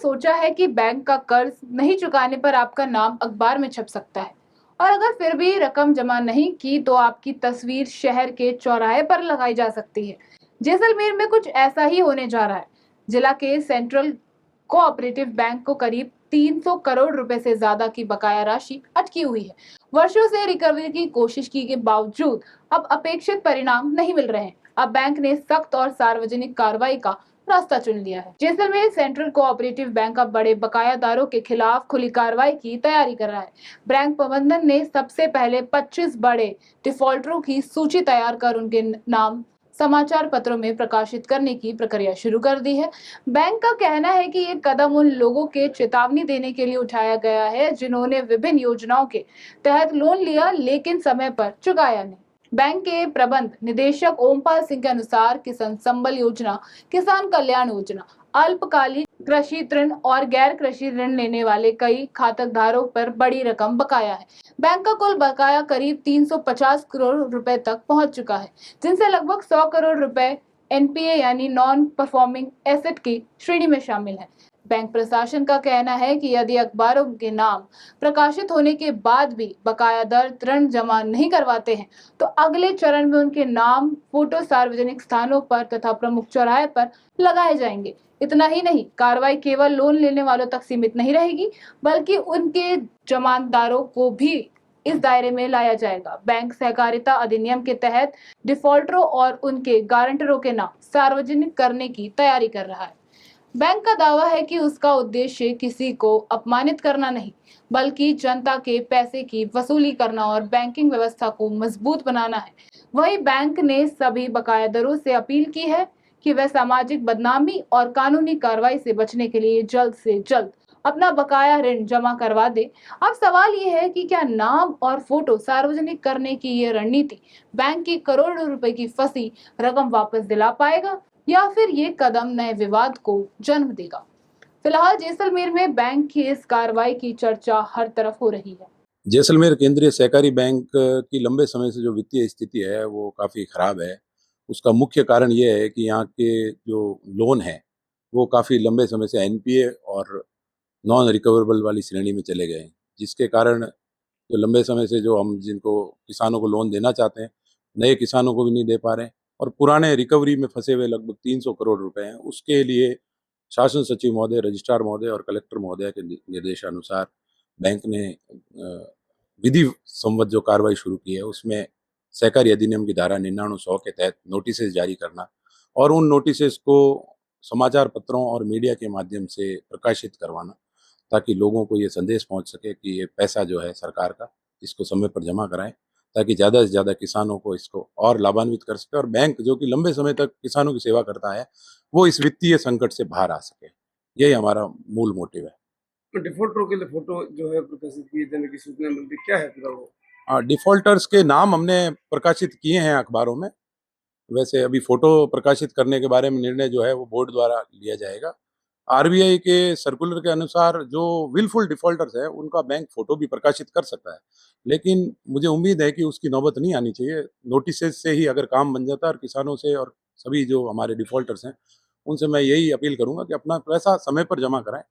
सोचा है कि बैंक का कर्ज नहीं चुकाने पर आपका नाम अखबार में छप सकता है और अगर फिर भी रकम जमा नहीं की तो आपकी तस्वीर शहर के चौराहे पर लगाई जा सकती है। जैसलमेर में कुछ ऐसा ही होने जा रहा है। जिला के सेंट्रल कोऑपरेटिव बैंक को करीब 300 करोड़ रुपए से ज्यादा की बकाया राशि अटकी हुई है। वर्षों से रिकवरी की कोशिश की के बावजूद अब अपेक्षित परिणाम नहीं मिल रहे हैं। अब बैंक ने सख्त और सार्वजनिक कार्रवाई का रास्ता चुन लिया है। जैसलमेर सेंट्रल कोऑपरेटिव बैंक अब बड़े बकायादारों के खिलाफ खुली कार्रवाई की तैयारी कर रहा है। बैंक प्रबंधन ने सबसे पहले 25 बड़े डिफॉल्टरों की सूची तैयार कर उनके नाम समाचार पत्रों में प्रकाशित करने की प्रक्रिया शुरू कर दी है। बैंक का कहना है कि ये कदम उन लोगों के चेतावनी देने के लिए उठाया गया है जिन्होंने विभिन्न योजनाओं के तहत लोन लिया लेकिन समय पर चुकाया नहीं। बैंक के प्रबंध निदेशक ओमपाल सिंह के अनुसार किसान संबल योजना, किसान कल्याण योजना, अल्पकालिक कृषि ऋण और गैर कृषि ऋण लेने वाले कई खाताधारकों पर बड़ी रकम बकाया है। बैंक का कुल बकाया करीब 350 करोड़ रुपए तक पहुंच चुका है, जिनसे लगभग 100 करोड़ रुपए एनपीए यानी नॉन परफॉर्मिंग एसेट की श्रेणी में शामिल है। बैंक प्रशासन का कहना है कि यदि अखबारों के नाम प्रकाशित होने के बाद भी बकायादार ऋण जमा नहीं करवाते हैं तो अगले चरण में उनके नाम फोटो सार्वजनिक स्थानों पर तथा प्रमुख चौराहे पर लगाए जाएंगे। इतना ही नहीं, कार्रवाई केवल लोन लेने वालों तक सीमित नहीं रहेगी बल्कि उनके जमानतदारों को भी इस दायरे में लाया जाएगा। बैंक सहकारिता अधिनियम के तहत डिफॉल्टरों और उनके गारंटरों के नाम सार्वजनिक करने की तैयारी कर रहा है। बैंक का दावा है कि उसका उद्देश्य किसी को अपमानित करना नहीं बल्कि जनता के पैसे की वसूली करना और बैंकिंग व्यवस्था को मजबूत बनाना है। वहीं बैंक ने सभी बकायादारों से अपील की है कि वह सामाजिक बदनामी और कानूनी कार्रवाई से बचने के लिए जल्द से जल्द अपना बकाया ऋण जमा करवा दे। अब सवाल ये है कि क्या नाम और फोटो सार्वजनिक करने की ये रणनीति बैंक की करोड़ों रुपए की फंसी रकम वापस दिला पाएगा या फिर ये कदम नए विवाद को जन्म देगा। फिलहाल जैसलमेर में बैंक की इस कार्रवाई की चर्चा हर तरफ हो रही है। जैसलमेर केंद्रीय सहकारी बैंक की लंबे समय से जो वित्तीय स्थिति है वो काफ़ी खराब है। उसका मुख्य कारण ये है कि यहाँ के जो लोन हैं वो काफ़ी लंबे समय से एनपीए और नॉन रिकवरेबल वाली श्रेणी में चले गए हैं, जिसके कारण जो लंबे समय से जो हम जिनको किसानों को लोन देना चाहते हैं, नए किसानों को भी नहीं दे पा रहे हैं और पुराने रिकवरी में फंसे हुए लगभग 300 करोड़ रुपए हैं। उसके लिए शासन सचिव महोदय, रजिस्ट्रार महोदय और कलेक्टर महोदय के निर्देशानुसार बैंक ने विधि सम्मत जो कार्रवाई शुरू की है उसमें सहकारी अधिनियम की धारा 99(100) के तहत नोटिस जारी करना और उन नोटिस को समाचार पत्रों और मीडिया के माध्यम से प्रकाशित करवाना ताकि लोगों को ये संदेश पहुंच सके कि ये पैसा जो है सरकार का, इसको समय पर जमा कराएं ताकि ज़्यादा से ज़्यादा किसानों को इसको और लाभान्वित कर सके और बैंक जो कि लंबे समय तक किसानों की सेवा करता है वो इस वित्तीय संकट से बाहर आ सके। यही हमारा मूल मोटिव है। डिफॉल्टरों के लिए फोटो जो है प्रकाशित किए जाने की सूचना मिलती, क्या है पूरा वो? डिफॉल्टर्स के नाम हमने प्रकाशित किए हैं अखबारों में। वैसे अभी फोटो प्रकाशित करने के बारे में निर्णय जो है वो बोर्ड द्वारा लिया जाएगा। आरबीआई के सर्कुलर के अनुसार जो विलफुल डिफॉल्टर्स है उनका बैंक फोटो भी प्रकाशित कर सकता है, लेकिन मुझे उम्मीद है कि उसकी नौबत नहीं आनी चाहिए। नोटिस से ही अगर काम बन जाता है और किसानों से और सभी जो हमारे डिफॉल्टर्स हैं उनसे मैं यही अपील करूंगा कि अपना पैसा समय पर जमा कराएं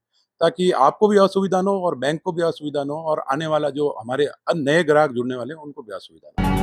ताकि आपको भी असुविधा न हो और बैंक को भी असुविधा न हो और आने वाला जो हमारे नए ग्राहक जुड़ने वाले हैं उनको भी असुविधा न हो।